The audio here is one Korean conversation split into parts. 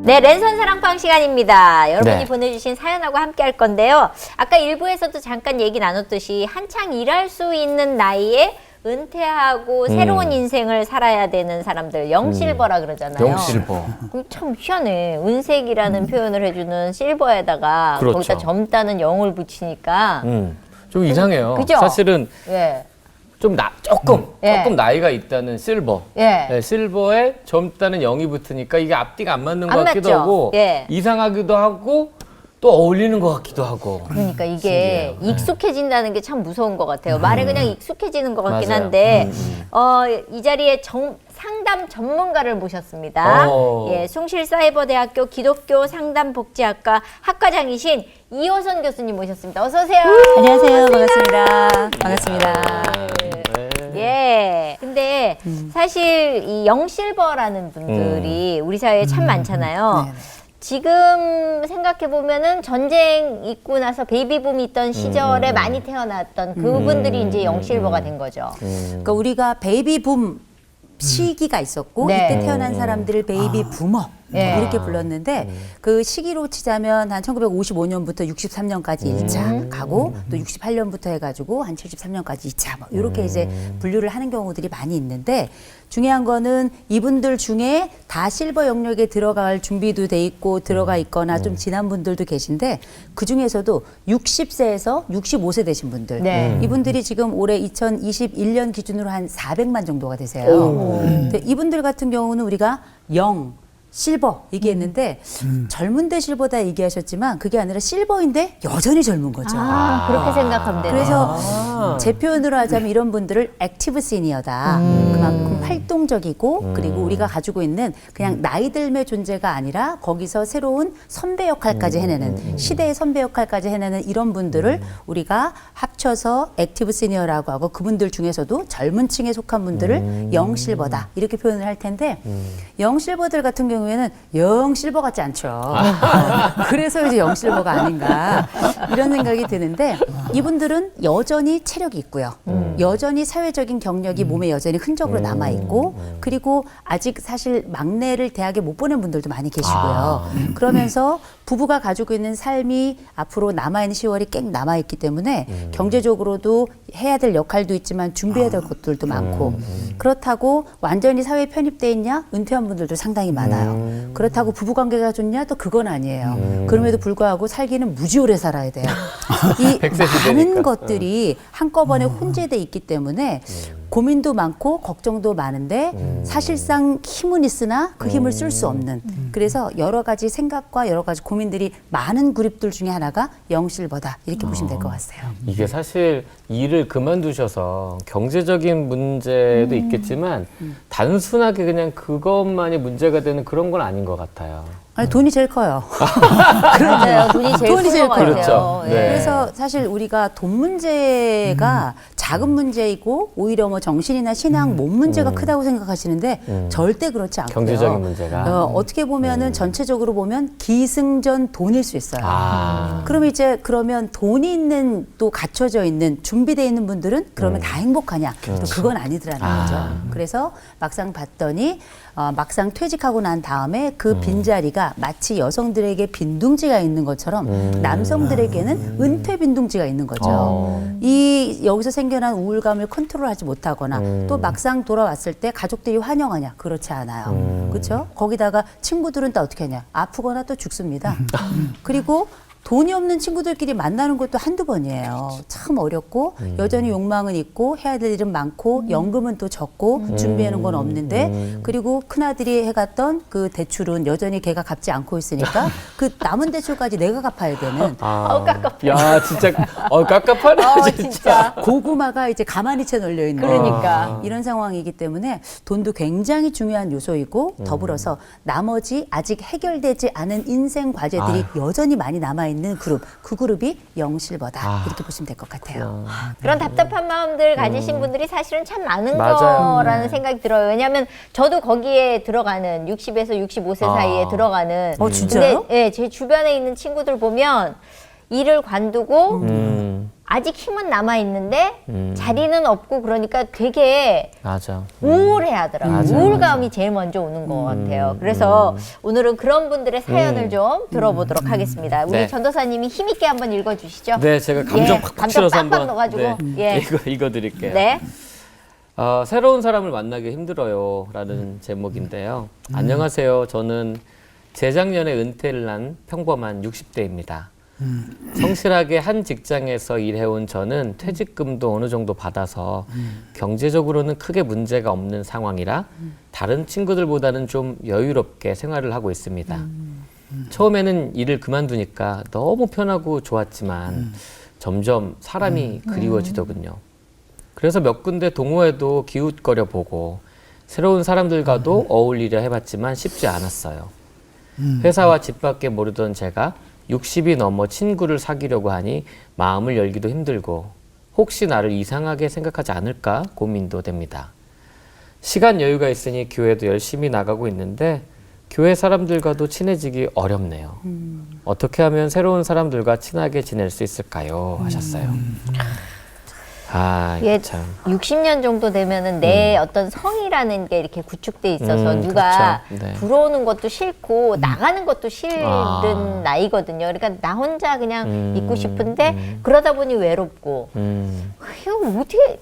네, 랜선 사랑방 시간입니다. 여러분이 네. 보내주신 사연하고 함께 할 건데요. 아까 일부에서도 잠깐 얘기 나눴듯이 한창 일할 수 있는 나이에 은퇴하고 새로운 인생을 살아야 되는 사람들, 영실버라 그러잖아요. 영실버. 참 희한해. 은색이라는 표현을 해주는 실버에다가 그렇죠. 거기다 젊다는 영을 붙이니까 좀 이상해요. 그죠? 사실은 예. 조금 예. 나이가 있다는 실버. 예. 네, 실버에 젊다는 영이 붙으니까 이게 앞뒤가 안 맞는 것 안 같기도 맞죠? 하고 예. 이상하기도 하고 또 어울리는 것 같기도 하고. 그러니까 이게 익숙해진다는 게 참 무서운 것 같아요. 말에 그냥 익숙해지는 것 같긴 맞아요. 한데 이 자리에 상담 전문가를 모셨습니다. 예, 숭실사이버대학교 기독교 상담복지학과 학과장이신 이호선 교수님 모셨습니다. 어서 오세요. 안녕하세요. 반갑습니다. 반갑습니다. 예. 근데 사실 이 영실버라는 분들이 우리 사회에 참 많잖아요. 네네. 지금 생각해 보면은 전쟁 있고 나서 베이비붐이 있던 시절에 많이 태어났던 그분들이 이제 영실버가 된 거죠. 그러니까 우리가 베이비붐 시기가 있었고 네. 이때 태어난 사람들을 베이비 부머 네. 이렇게 불렀는데 그 시기로 치자면 한 1955년부터 63년까지 1차 가고 또 68년부터 해가지고 한 73년까지 2차 뭐 이렇게 이제 분류를 하는 경우들이 많이 있는데 중요한 거는 이분들 중에 다 실버 영역에 들어갈 준비도 돼 있고 들어가 있거나 좀 지난 분들도 계신데 그 중에서도 60세에서 65세 되신 분들 네. 이분들이 지금 올해 2021년 기준으로 한 400만 정도가 되세요. 근데 이분들 같은 경우는 우리가 실버 얘기했는데 젊은데 실버다 얘기하셨지만 그게 아니라 실버인데 여전히 젊은 거죠. 그렇게 생각하면 되네요. 그래서 제 표현으로 하자면 이런 분들을 액티브 시니어다. 그만큼 활동적이고 그리고 우리가 가지고 있는 그냥 나이 들매 존재가 아니라 거기서 새로운 선배 역할까지 해내는 시대의 선배 역할까지 해내는 이런 분들을 우리가 합쳐서 액티브 시니어라고 하고 그분들 중에서도 젊은 층에 속한 분들을 영실버다 이렇게 표현을 할 텐데 영실버들 같은 경우에는 영실버 같지 않죠. 그래서 이제 영실버가 아닌가 이런 생각이 드는데 이분들은 여전히 체력이 있고요. 여전히 사회적인 경력이 몸에 여전히 흔적으로 남아있고 그리고 아직 사실 막내를 대학에 못 보낸 분들도 많이 계시고요. 그러면서 부부가 가지고 있는 삶이 앞으로 남아있는 10월이 꽤 남아있기 때문에 경제적으로도 해야 될 역할도 있지만 준비해야 될 것들도 많고 그렇다고 완전히 사회에 편입돼 있냐? 은퇴한 분들도 상당히 많아요. 그렇다고 부부관계가 좋냐? 또 그건 아니에요. 그럼에도 불구하고 살기는 무지 오래 살아야 돼요. 이 100세 많은 시대니까. 것들이 한꺼번에 혼재돼 있기 때문에 고민도 많고 걱정도 많은데 사실상 힘은 있으나 그 힘을 쓸 수 없는 그래서 여러 가지 생각과 여러 가지 고민들이 많은 그룹들 중에 하나가 영실버다 이렇게 보시면 될 것 같아요. 이게 사실 일을 그만두셔서 경제적인 문제도 있겠지만 단순하게 그냥 그것만이 문제가 되는 그런 건 아닌 것 같아요. 아니, 돈이 제일 커요. 그런데요, 돈이 제일 돈이 제일 큰것 같아요. 그렇죠. 예. 네. 그래서 사실 우리가 돈 문제가 작은 문제이고 오히려 뭐 정신이나 신앙, 몸 문제가 크다고 생각하시는데 절대 그렇지 않고요. 경제적인 문제가. 어떻게 보면은 전체적으로 보면 기승전 돈일 수 있어요. 그러면 돈이 있는 또 갖춰져 있는 준비되어 있는 분들은 그러면 다 행복하냐? 또 그건 아니더라는 거죠. 그래서 막상 봤더니 막상 퇴직하고 난 다음에 그 빈자리가 마치 여성들에게 빈둥지가 있는 것처럼 남성들에게는 은퇴 빈둥지가 있는 거죠. 이 여기서 생겨난 우울감을 컨트롤하지 못하거나 또 막상 돌아왔을 때 가족들이 환영하냐? 그렇지 않아요. 그렇죠? 거기다가 친구들은 또 어떻게 하냐? 아프거나 또 죽습니다. 그리고 돈이 없는 친구들끼리 만나는 것도 한두 번이에요. 참 어렵고 여전히 욕망은 있고 해야 될 일은 많고 연금은 또 적고 준비하는 건 없는데 그리고 큰아들이 해갔던 그 대출은 여전히 걔가 갚지 않고 있으니까 그 남은 대출까지 내가 갚아야 되는 깝깝해. 야, 진짜 깝깝하네, 진짜. 고구마가 이제 가만히 채 널려 있는 그러니까. 이런 상황이기 때문에 돈도 굉장히 중요한 요소이고 더불어서 나머지 아직 해결되지 않은 인생 과제들이 여전히 많이 남아있는 그룹, 그 그룹이 영실버다 이렇게 보시면 될 것 같아요. 그런 답답한 마음들 가지신 분들이 사실은 참 많은 맞아요. 거라는 생각이 들어요. 왜냐하면 저도 거기에 들어가는 60에서 65세 사이에 들어가는. 진짜요? 근데 예, 제 주변에 있는 친구들 보면 일을 관두고 아직 힘은 남아 있는데 자리는 없고 그러니까 되게 맞아. 우울해하더라고요. 맞아, 우울감이 제일 먼저 오는 것 같아요. 그래서 오늘은 그런 분들의 사연을 좀 들어보도록 하겠습니다. 우리 네. 전도사님이 힘있게 한번 읽어주시죠. 네, 제가 감정 예, 팍팍 감정 실어서 빡빡 한번 넣어가지고 예. 읽어드릴게요. 네. 새로운 사람을 만나기 힘들어요 라는 제목인데요. 안녕하세요. 저는 재작년에 은퇴를 한 평범한 60대입니다. 성실하게 한 직장에서 일해온 저는 퇴직금도 어느 정도 받아서 경제적으로는 크게 문제가 없는 상황이라 다른 친구들보다는 좀 여유롭게 생활을 하고 있습니다. 처음에는 일을 그만두니까 너무 편하고 좋았지만 점점 사람이 그리워지더군요. 그래서 몇 군데 동호회도 기웃거려 보고 새로운 사람들과도 어울리려 해봤지만 쉽지 않았어요. 회사와 집 밖에 모르던 제가 60이 넘어 친구를 사귀려고 하니 마음을 열기도 힘들고 혹시 나를 이상하게 생각하지 않을까 고민도 됩니다. 시간 여유가 있으니 교회도 열심히 나가고 있는데 교회 사람들과도 친해지기 어렵네요. 어떻게 하면 새로운 사람들과 친하게 지낼 수 있을까요? 하셨어요. 예, 참. 60년 정도 되면은 내 어떤 성이라는 게 이렇게 구축돼 있어서 누가 그렇죠. 네. 들어오는 것도 싫고 나가는 것도 싫은 아. 나이거든요. 그러니까 나 혼자 그냥 있고 싶은데 그러다 보니 외롭고 이거 어떻게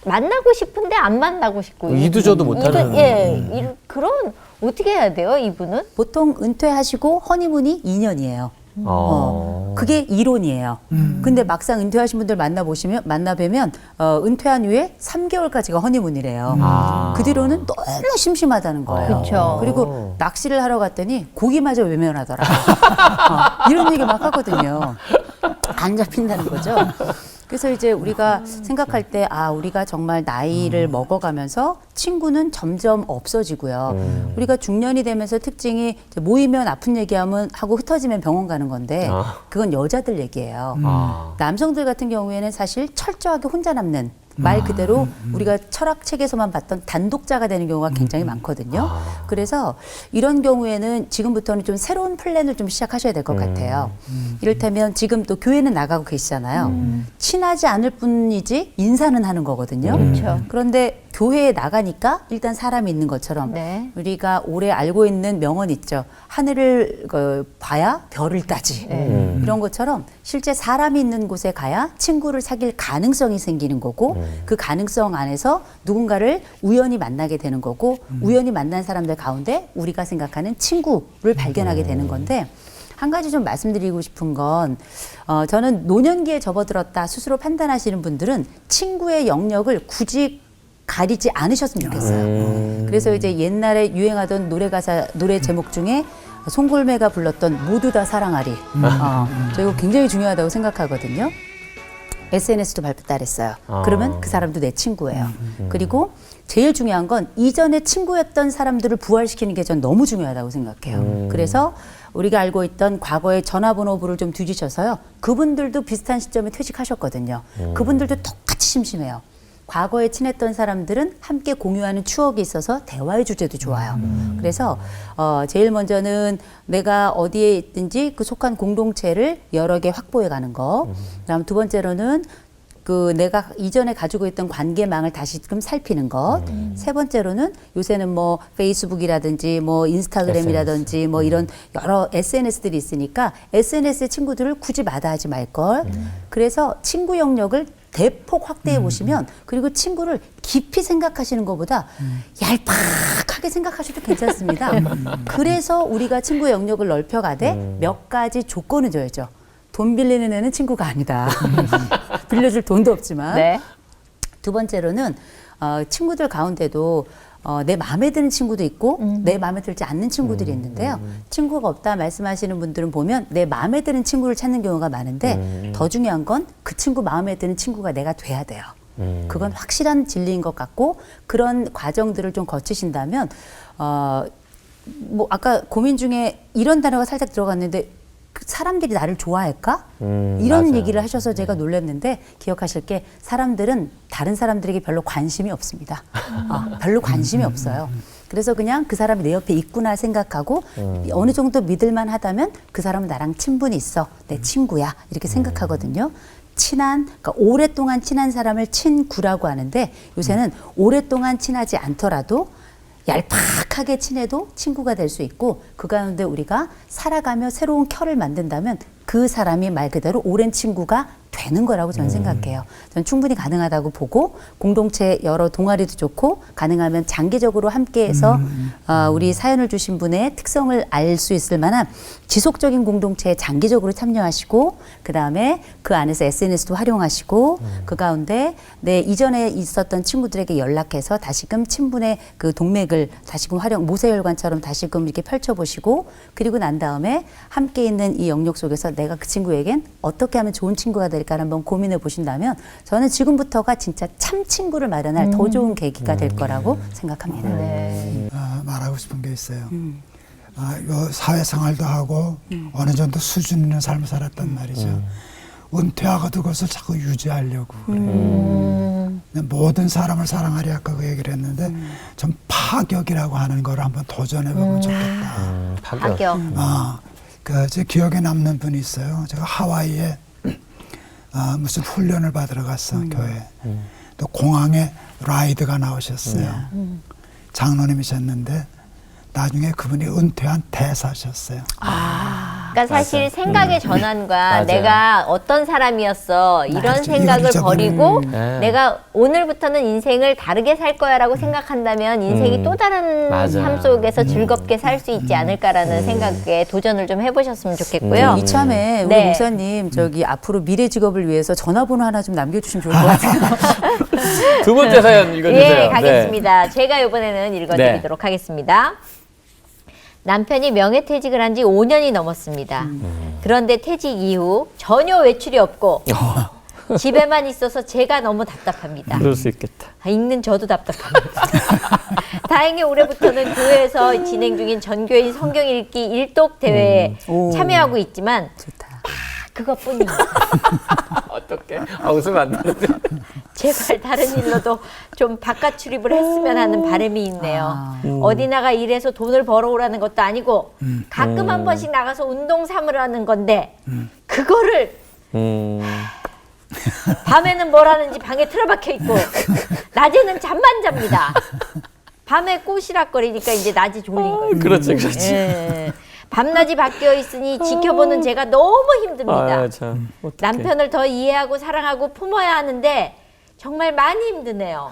만나고 싶은데 안 만나고 싶고 이두저도 못하는. 그런 어떻게 해야 돼요, 이분은? 보통 은퇴하시고 허니문이 2년이에요. 그게 이론이에요. 근데 막상 은퇴하신 분들 만나뵈면 은퇴한 후에 3개월까지가 허니문이래요. 그 뒤로는 너무 심심하다는 거예요. 그쵸. 그리고 낚시를 하러 갔더니 고기마저 외면하더라. 이런 얘기 막 하거든요. 안 잡힌다는 거죠. 그래서 이제 우리가 생각할 때, 우리가 정말 나이를 먹어가면서 친구는 점점 없어지고요. 우리가 중년이 되면서 특징이 이제 모이면 아픈 얘기하면 하고 흩어지면 병원 가는 건데, 그건 여자들 얘기예요. 남성들 같은 경우에는 사실 철저하게 혼자 남는, 말 그대로 우리가 철학책에서만 봤던 단독자가 되는 경우가 굉장히 많거든요. 그래서 이런 경우에는 지금부터는 좀 새로운 플랜을 좀 시작하셔야 될 것 같아요. 이를테면 지금 또 교회는 나가고 계시잖아요. 친하지 않을 뿐이지 인사는 하는 거거든요. 그렇죠. 그런데 교회에 나가니까 일단 사람이 있는 것처럼 네. 우리가 오래 알고 있는 명언 있죠. 하늘을 봐야 별을 따지. 이런 것처럼 실제 사람이 있는 곳에 가야 친구를 사귈 가능성이 생기는 거고 그 가능성 안에서 누군가를 우연히 만나게 되는 거고 우연히 만난 사람들 가운데 우리가 생각하는 친구를 발견하게 되는 건데 한 가지 좀 말씀드리고 싶은 건 저는 노년기에 접어들었다 스스로 판단하시는 분들은 친구의 영역을 굳이 가리지 않으셨으면 좋겠어요. 그래서 이제 옛날에 유행하던 노래 제목 중에 송골매가 불렀던 모두 다 사랑하리. 저 이거 굉장히 중요하다고 생각하거든요. SNS도 발달했어요. 그러면 그 사람도 내 친구예요. 그리고 제일 중요한 건 이전에 친구였던 사람들을 부활시키는 게 전 너무 중요하다고 생각해요. 그래서 우리가 알고 있던 과거의 전화번호부를 좀 뒤지셔서요. 그분들도 비슷한 시점에 퇴직하셨거든요. 그분들도 똑같이 심심해요. 과거에 친했던 사람들은 함께 공유하는 추억이 있어서 대화의 주제도 좋아요. 그래서 제일 먼저는 내가 어디에 있든지 그 속한 공동체를 여러 개 확보해 가는 거. 그다음 두 번째로는 그 내가 이전에 가지고 있던 관계망을 다시금 살피는 것. 세 번째로는 요새는 뭐 페이스북이라든지 뭐 인스타그램이라든지 뭐 이런 여러 SNS들이 있으니까 SNS의 친구들을 굳이 마다하지 말 걸. 그래서 친구 영역을 대폭 확대해 보시면 그리고 친구를 깊이 생각하시는 것보다 얄팍하게 생각하셔도 괜찮습니다. 그래서 우리가 친구 영역을 넓혀가되 몇 가지 조건을 줘야죠. 돈 빌리는 애는 친구가 아니다. 빌려줄 돈도 없지만. 네. 두 번째로는 친구들 가운데도 내 마음에 드는 친구도 있고 내 마음에 들지 않는 친구들이 있는데요. 친구가 없다 말씀하시는 분들은 보면 내 마음에 드는 친구를 찾는 경우가 많은데 더 중요한 건 그 친구 마음에 드는 친구가 내가 돼야 돼요. 그건 확실한 진리인 것 같고 그런 과정들을 좀 거치신다면 뭐 아까 고민 중에 이런 단어가 살짝 들어갔는데 사람들이 나를 좋아할까? 이런 맞아요. 얘기를 하셔서 제가 놀랐는데 기억하실 게 사람들은 다른 사람들에게 별로 관심이 없습니다. 별로 관심이 없어요. 그래서 그냥 그 사람이 내 옆에 있구나 생각하고 어느 정도 믿을만 하다면 그 사람은 나랑 친분이 있어. 내 친구야. 이렇게 생각하거든요. 그러니까 오랫동안 친한 사람을 친구라고 하는데 요새는 오랫동안 친하지 않더라도 얄팍하게 친해도 친구가 될 수 있고 그 가운데 우리가 살아가며 새로운 켜를 만든다면 그 사람이 말 그대로 오랜 친구가 되는 거라고 저는 생각해요. 저는 충분히 가능하다고 보고 공동체 여러 동아리도 좋고 가능하면 장기적으로 함께해서 우리 사연을 주신 분의 특성을 알 수 있을 만한 지속적인 공동체에 장기적으로 참여하시고 그다음에 그 안에서 SNS도 활용하시고 그 가운데 내 이전에 있었던 친구들에게 연락해서 다시금 친분의 그 동맥을 다시금 모세혈관처럼 다시금 이렇게 펼쳐보시고 그리고 난 다음에 함께 있는 이 영역 속에서 내가 그 친구에겐 어떻게 하면 좋은 친구가 될까를 한번 고민해 보신다면 저는 지금부터가 진짜 참 친구를 마련할 더 좋은 계기가 될 거라고 생각합니다. 말하고 싶은 게 있어요. 요 사회생활도 하고 어느 정도 수준 있는 삶을 살았단 말이죠. 은퇴하고도 그것을 자꾸 유지하려고 그래요. 모든 사람을 사랑하리 아까 그 얘기를 했는데 좀 파격이라고 하는 걸 한번 도전해보면 좋겠다. 파격. 제 기억에 남는 분이 있어요. 제가 하와이에 무슨 훈련을 받으러 갔어 교회. 또 공항에 라이드가 나오셨어요. 장로님이셨는데 나중에 그분이 은퇴한 대사셨어요. 그러니까 사실 생각의 전환과 맞아요. 내가 어떤 사람이었어 이런 맞아. 생각을 이거를 버리고 네. 내가 오늘부터는 인생을 다르게 살 거야라고 생각한다면 인생이 또 다른 맞아요. 삶 속에서 즐겁게 살 수 있지 않을까라는 생각에 도전을 좀 해보셨으면 좋겠고요. 이참에 우리 네. 목사님 저기 앞으로 미래 직업을 위해서 전화번호 하나 좀 남겨주시면 좋을 것 같아요. 두 번째 사연 읽어주세요. 예, 가겠습니다. 제가 이번에는 읽어드리도록 하겠습니다. 남편이 명예퇴직을 한 지 5년이 넘었습니다. 그런데 퇴직 이후 전혀 외출이 없고 집에만 있어서 제가 너무 답답합니다. 그럴 수 있겠다. 읽는 저도 답답합니다. 다행히 올해부터는 교회에서 진행 중인 전교인 성경 읽기 일독 대회에 오. 참여하고 있지만 좋다. 그것뿐입니다. 어떻게? 웃으면 안 되는데. 제발 다른 일로도 좀 바깥 출입을 했으면 하는 바람이 있네요. 어디 나가 일해서 돈을 벌어오라는 것도 아니고 가끔 한 번씩 나가서 운동 삼으라는 건데 그거를 밤에는 뭘 하는지 방에 틀어박혀 있고 낮에는 잠만 잡니다. 밤에 꼬시락거리니까 이제 낮이 졸린 거예요. 그렇지, 그렇지. 예. 밤낮이 바뀌어 있으니 지켜보는 제가 너무 힘듭니다. 참. 어떡해. 남편을 더 이해하고 사랑하고 품어야 하는데 정말 많이 힘드네요.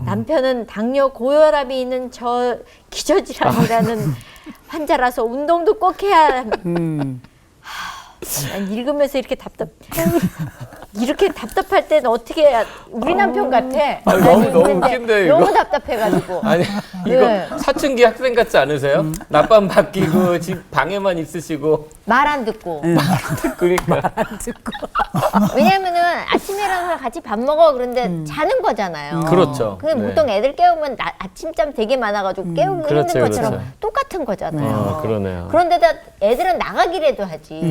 남편은 당뇨 고혈압이 있는 저 기저질환이라는 환자라서 운동도 꼭 해야 합니다. 난 읽으면서 이렇게 답답할 때는 어떻게 해야 우리 남편 같아. 너무 읽는데 웃긴데, 이거. 너무 답답해가지고. 아니 네. 이거 사춘기 학생 같지 않으세요? 낮밤 바뀌고 집 방에만 있으시고 말 안 듣고. 그러니까 왜냐면은 아침에 일어나서 같이 밥 먹어 그런데 자는 거잖아요. 그렇죠. 근데 네. 보통 애들 깨우면 아침잠 되게 많아가지고 깨우기 그렇죠, 힘든 것처럼 그렇죠. 똑같은 거잖아요. 그러네요. 그런데다 애들은 나가기라도 하지.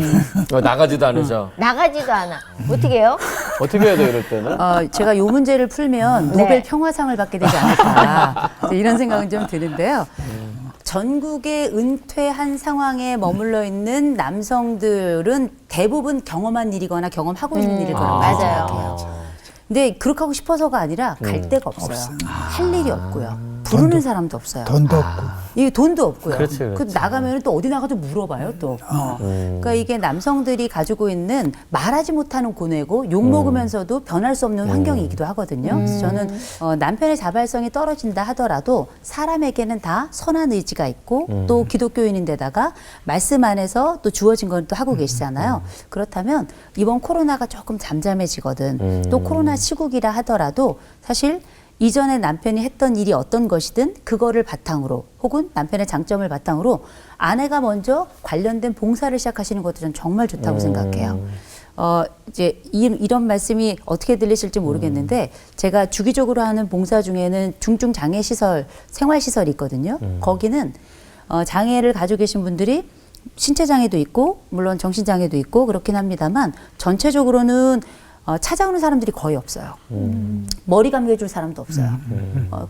나가지도 않으죠. 나가지도 않아. 어떻게 해요? 어떻게 해야 돼 이럴 때는? 제가 이 문제를 풀면 네. 노벨 평화상을 받게 되지 않을까 이런 생각은 좀 드는데요. 전국에 은퇴한 상황에 머물러 있는 남성들은 대부분 경험한 일이거나 경험하고 있는 일일 거라고 맞아요. 생각해요. 근데 그렇게 하고 싶어서가 아니라 갈 데가 없어요. 할 일이 없고요. 부르는 사람도 없어요. 돈도 없고. 이게 돈도 없고요. 그렇지, 그렇지. 그 나가면 또 어디 나가도 물어봐요 또. 그러니까 이게 남성들이 가지고 있는 말하지 못하는 고뇌고 욕 먹으면서도 변할 수 없는 환경이기도 하거든요. 그래서 저는 남편의 자발성이 떨어진다 하더라도 사람에게는 다 선한 의지가 있고 또 기독교인인데다가 말씀 안에서 또 주어진 건 또 하고 계시잖아요. 그렇다면 이번 코로나가 조금 잠잠해지거든. 또 코로나 시국이라 하더라도 사실 이전에 남편이 했던 일이 어떤 것이든 그거를 바탕으로 혹은 남편의 장점을 바탕으로 아내가 먼저 관련된 봉사를 시작하시는 것도 전 정말 좋다고 생각해요. 이제 이런 말씀이 어떻게 들리실지 모르겠는데 제가 주기적으로 하는 봉사 중에는 중증 장애 시설, 생활 시설이 있거든요. 거기는 장애를 가지고 계신 분들이 신체 장애도 있고 물론 정신 장애도 있고 그렇긴 합니다만 전체적으로는 찾아오는 사람들이 거의 없어요. 머리 감겨줄 사람도 없어요.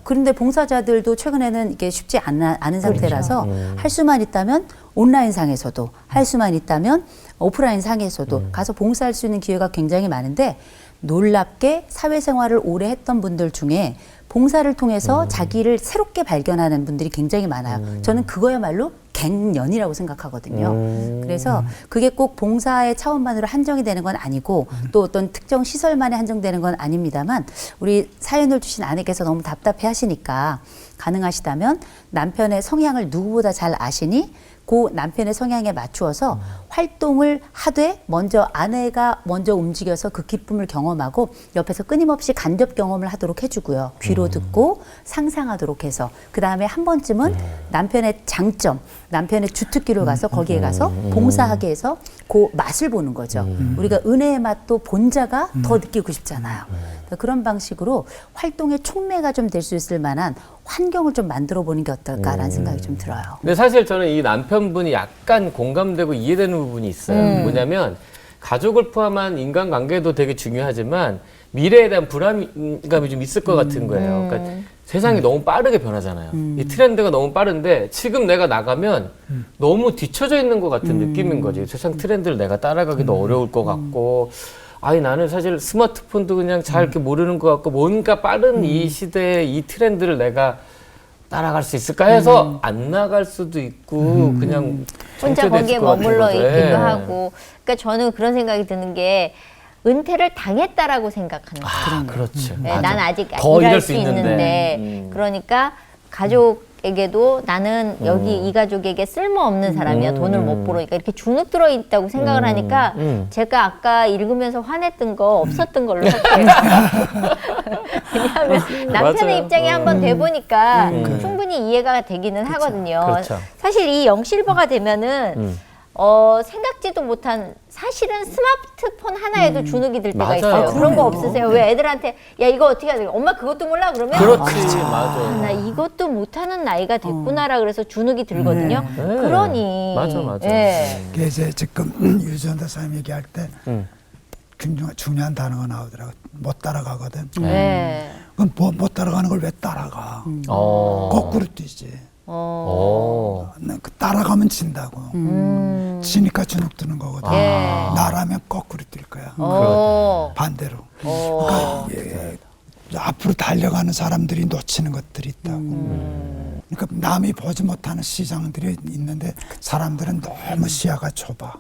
그런데 봉사자들도 최근에는 이게 쉽지 않은 상태라서 할 수만 있다면 온라인 상에서도 할 수만 있다면 오프라인 상에서도 가서 봉사할 수 있는 기회가 굉장히 많은데 놀랍게 사회생활을 오래 했던 분들 중에 봉사를 통해서 자기를 새롭게 발견하는 분들이 굉장히 많아요. 저는 그거야말로 갱년이라고 생각하거든요. 그래서 그게 꼭 봉사의 차원만으로 한정이 되는 건 아니고 또 어떤 특정 시설만에 한정되는 건 아닙니다만 우리 사연을 주신 아내께서 너무 답답해 하시니까 가능하시다면 남편의 성향을 누구보다 잘 아시니 그 남편의 성향에 맞추어서 활동을 하되 먼저 아내가 먼저 움직여서 그 기쁨을 경험하고 옆에서 끊임없이 간접 경험을 하도록 해주고요. 귀로 듣고 상상하도록 해서 그 다음에 한 번쯤은 남편의 장점, 남편의 주특기로 가서 거기에 가서 봉사하게 해서 그 맛을 보는 거죠. 우리가 은혜의 맛도 본자가 더 느끼고 싶잖아요. 그런 방식으로 활동의 촉매가 좀 될 수 있을 만한 환경을 좀 만들어 보는 게 어떨까라는 생각이 좀 들어요. 근데 사실 저는 이 남편분이 약간 공감되고 이해되는 부분이 있어요. 뭐냐면 가족을 포함한 인간관계도 되게 중요하지만 미래에 대한 불안감이 좀 있을 것 같은 거예요. 그러니까 세상이 너무 빠르게 변하잖아요. 이 트렌드가 너무 빠른데 지금 내가 나가면 너무 뒤처져 있는 것 같은 느낌인 거지. 세상 트렌드를 내가 따라가기도 어려울 것 같고 아니 나는 사실 스마트폰도 그냥 잘 이렇게 모르는 것 같고 뭔가 빠른 이 시대의 이 트렌드를 내가 따라갈 수 있을까 해서 안 나갈 수도 있고 그냥 혼자 정체돼 거기에 있을 것 같은 머물러 거죠. 있기도 예. 하고. 그러니까 저는 그런 생각이 드는 게 은퇴를 당했다라고 생각하는 거예요. 아, 그렇지. 네, 맞아. 난 아직 더 일할 일할 수 있는데 그러니까 가족에게도 나는 여기 이 가족에게 쓸모없는 사람이야. 돈을 못 벌으니까 이렇게 주눅 들어 있다고 생각을 하니까 제가 아까 읽으면서 화냈던 거 없었던 걸로 할게요. 왜냐하면 남편의 맞아요. 입장에 한번 돼보니까 충분히 이해가 되기는 하거든요. 그렇죠. 사실 이 영실버가 되면은 생각지도 못한 사실은 스마트폰 하나에도 주눅이 들 때가 맞아요. 있어요. 그런 거 그럼요. 없으세요? 왜 애들한테 야 이거 어떻게 해야 돼? 엄마 그것도 몰라 그러면 그렇지, 아, 맞아. 나 이것도 못하는 나이가 됐구나라 그래서 주눅이 들거든요. 그러니 맞아. 예. 이게 이제 지금 유지원 대사님 얘기할 때 중요한 단어가 나오더라고. 못 따라가거든. 예. 그럼 못 따라가는 걸 왜 따라가? 어. 거꾸로 뛰지. 그 따라가면 진다고. 지니까 주눅 드는 거거든. 예. 나라면 거꾸로 뛸 거야. 반대로. 그러니까 앞으로 달려가는 사람들이 놓치는 것들이 있다고. 그러니까 남이 보지 못하는 시장들이 있는데 사람들은 너무 시야가 좁아.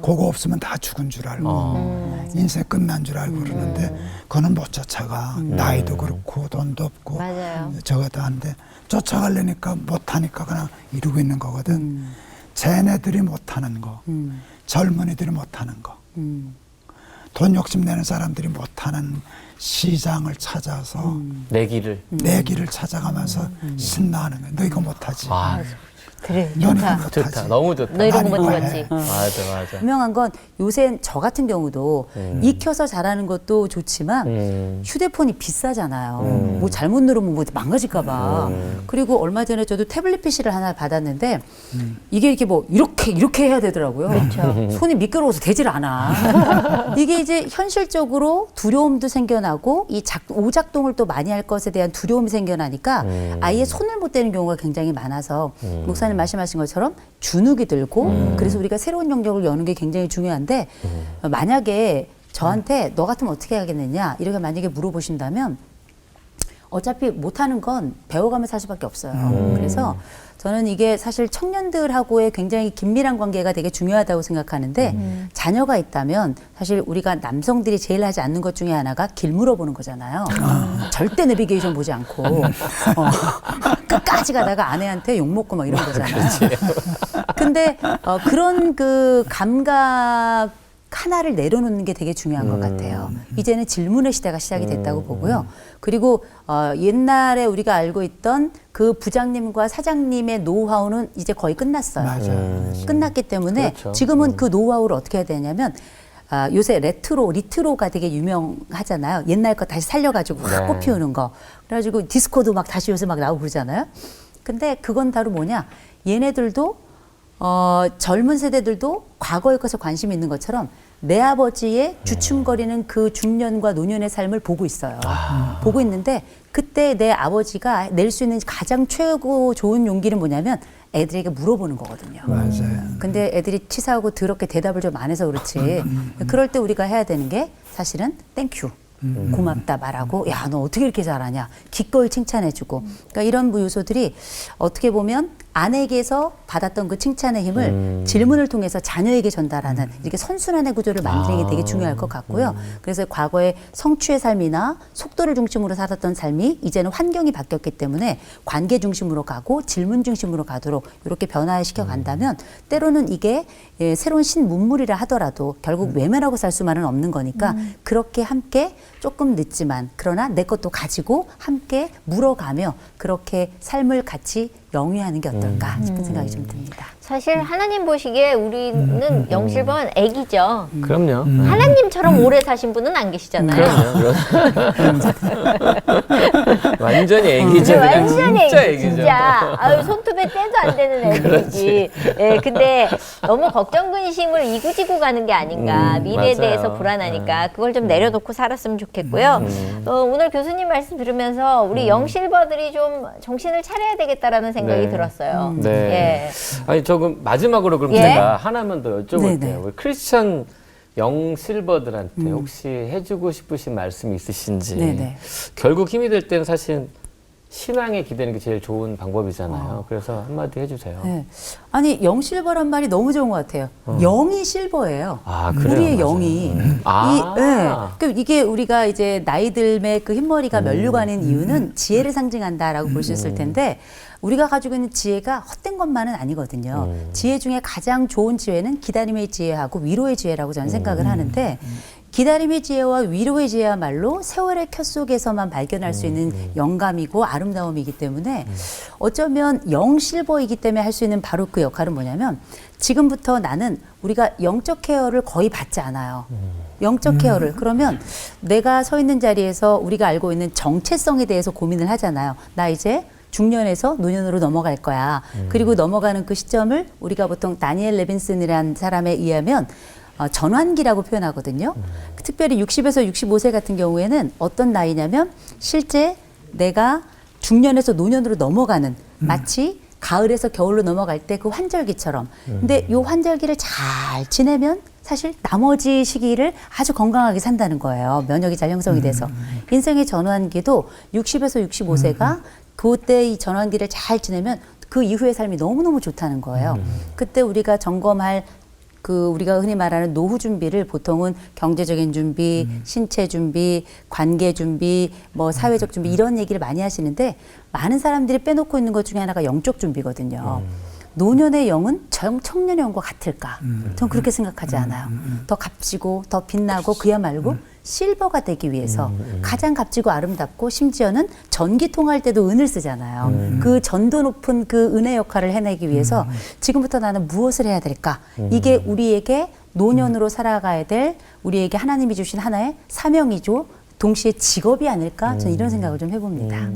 그거 없으면 다 죽은 줄 알고 인생 끝난 줄 알고 그러는데 그거는 못 쫓아가. 나이도 그렇고 돈도 없고 맞아요. 저것도 한데 쫓아가려니까 못하니까 그냥 이러고 있는 거거든. 쟤네들이 못하는 거, 젊은이들이 못하는 거, 돈 욕심내는 사람들이 못하는 시장을 찾아서 내 길을. 내 길을 찾아가면서 신나하는 거야. 너 이거 못하지. 아, 그래 너는 좋다. 이거 못하지. 좋다. 너무 좋다. 너 이런 거 아니, 못하겠지. 맞아. 분명한 건 요새 저 같은 경우도 익혀서 잘하는 것도 좋지만 휴대폰이 비싸잖아요. 뭐 잘못 누르면 뭐 망가질까 봐. 그리고 얼마 전에 저도 태블릿 PC를 하나 받았는데 이게 이렇게 뭐 이렇게 해야 되더라고요. 손이 미끄러워서 되질 않아. 이게 이제 현실적으로 두려움도 생겨나고 이 오작동을 또 많이 할 것에 대한 두려움이 생겨나니까 아예 손을 못 대는 경우가 굉장히 많아서 목사님 말씀하신 것처럼 주눅이 들고 그래서 우리가 새로운 영역을 여는 게 굉장히 중요한데 만약에 저한테 너 같으면 어떻게 하겠느냐 이렇게 만약에 물어보신다면 어차피 못하는 건 배워가면서 할 수밖에 없어요. 그래서 저는 이게 사실 청년들하고의 굉장히 긴밀한 관계가 되게 중요하다고 생각하는데 자녀가 있다면 사실 우리가 남성들이 제일 하지 않는 것 중에 하나가 길 물어보는 거잖아요. 절대 내비게이션 보지 않고 끝까지 가다가 아내한테 욕먹고 막 이런 거잖아요. 근데 그런 그 감각 하나를 내려놓는 게 되게 중요한 것 같아요. 이제는 질문의 시대가 시작이 됐다고 보고요. 그리고 옛날에 우리가 알고 있던 그 부장님과 사장님의 노하우는 이제 거의 끝났어요. 맞아요. 끝났기 때문에 그렇죠. 지금은 그 노하우를 어떻게 해야 되냐면 요새 리트로가 되게 유명하잖아요. 옛날 거 다시 살려가지고 확 꽃피우는 거. 그래가지고 디스코도 막 다시 요새 막 나오고 그러잖아요. 근데 그건 바로 뭐냐. 얘네들도 젊은 세대들도 과거의 것에 관심이 있는 것처럼 내 아버지의 주춤거리는 그 중년과 노년의 삶을 보고 있어요. 보고 있는데 그때 내 아버지가 낼 수 있는 가장 최고 좋은 용기는 뭐냐면 애들에게 물어보는 거거든요. 맞아요. 근데 애들이 치사하고 더럽게 대답을 좀 안 해서 그렇지. 그럴 때 우리가 해야 되는 게 사실은 땡큐. 고맙다 말하고 야 너 어떻게 이렇게 잘하냐 기꺼이 칭찬해주고 그러니까 이런 요소들이 어떻게 보면 아내에게서 받았던 그 칭찬의 힘을 질문을 통해서 자녀에게 전달하는 이렇게 선순환의 구조를 만드는 게 되게 중요할 것 같고요. 그래서 과거에 성취의 삶이나 속도를 중심으로 살았던 삶이 이제는 환경이 바뀌었기 때문에 관계 중심으로 가고 질문 중심으로 가도록 이렇게 변화시켜 간다면 때로는 이게 새로운 신문물이라 하더라도 결국 외면하고 살 수만은 없는 거니까 그렇게 함께 조금 늦지만 그러나 내 것도 가지고 함께 물어가며 그렇게 삶을 같이 영위하는 게 어떨까 싶은 생각이 좀 듭니다. 사실 하나님 보시기에 우리는 영실번 애기죠. 그럼요. 하나님처럼 오래 사신 분은 안 계시잖아요. 그럼요. 완전히 애기죠. 그냥 완전히 진짜 애기, 애기죠. 진짜. 아유, 손톱에 때도 안 되는 애들이지. 예, 근데 너무 걱정 근심을 이구지구 가는 게 아닌가. 미래에 맞아요. 대해서 불안하니까 그걸 좀 내려놓고 살았으면 좋겠고요. 오늘 교수님 말씀 들으면서 우리 영실버들이 좀 정신을 차려야 되겠다라는 생각이 네. 들었어요. 네. 예. 아니 조금 마지막으로 그럼 예? 제가 하나만 더 여쭤볼게요. 네네. 우리 크리스천 영실버들한테 혹시 해주고 싶으신 말씀이 있으신지. 네네. 결국 힘이 될 때는 사실 신앙에 기대는 게 제일 좋은 방법이잖아요. 그래서 한마디 해주세요. 네. 아니 영실버란 말이 너무 좋은 것 같아요. 영이 실버예요. 아, 그래요? 우리의 맞아요. 영이. 아. 그러니까 이게 우리가 이제 나이 들매 그 흰머리가 면류관인 이유는 지혜를 상징한다라고 볼 수 있을 텐데 우리가 가지고 있는 지혜가 헛된 것만은 아니거든요. 지혜 중에 가장 좋은 지혜는 기다림의 지혜하고 위로의 지혜라고 저는 생각을 하는데 기다림의 지혜와 위로의 지혜야말로 세월의 켜 속에서만 발견할 수 있는 영감이고 아름다움이기 때문에 어쩌면 영실버이기 때문에 할 수 있는 바로 그 역할은 뭐냐면 지금부터 나는 우리가 영적 케어를 거의 받지 않아요. 영적 케어를. 그러면 내가 서 있는 자리에서 우리가 알고 있는 정체성에 대해서 고민을 하잖아요. 나 이제 중년에서 노년으로 넘어갈 거야. 그리고 넘어가는 그 시점을 우리가 보통 다니엘 레빈슨이라는 사람에 의하면 전환기라고 표현하거든요. 특별히 60에서 65세 같은 경우에는 어떤 나이냐면 실제 내가 중년에서 노년으로 넘어가는 마치 가을에서 겨울로 넘어갈 때 그 환절기처럼. 근데 이 환절기를 잘 지내면 사실 나머지 시기를 아주 건강하게 산다는 거예요. 면역이 잘 형성이 돼서. 인생의 전환기도 60에서 65세가 그때 이 전환기를 잘 지내면 그 이후의 삶이 너무너무 좋다는 거예요. 그때 우리가 점검할 그 우리가 흔히 말하는 노후 준비를 보통은 경제적인 준비, 신체 준비, 관계 준비, 뭐 사회적 준비 이런 얘기를 많이 하시는데 많은 사람들이 빼놓고 있는 것 중에 하나가 영적 준비거든요. 노년의 영은 청년의 영과 같을까? 전 그렇게 생각하지 않아요. 더 값지고 더 빛나고 그야말로 실버가 되기 위해서 가장 값지고 아름답고 심지어는 전기 통할 때도 은을 쓰잖아요. 그 전도 높은 그 은의 역할을 해내기 위해서 지금부터 나는 무엇을 해야 될까? 이게 우리에게 노년으로 살아가야 될 우리에게 하나님이 주신 하나의 사명이죠. 동시에 직업이 아닐까? 저는 이런 생각을 좀 해봅니다.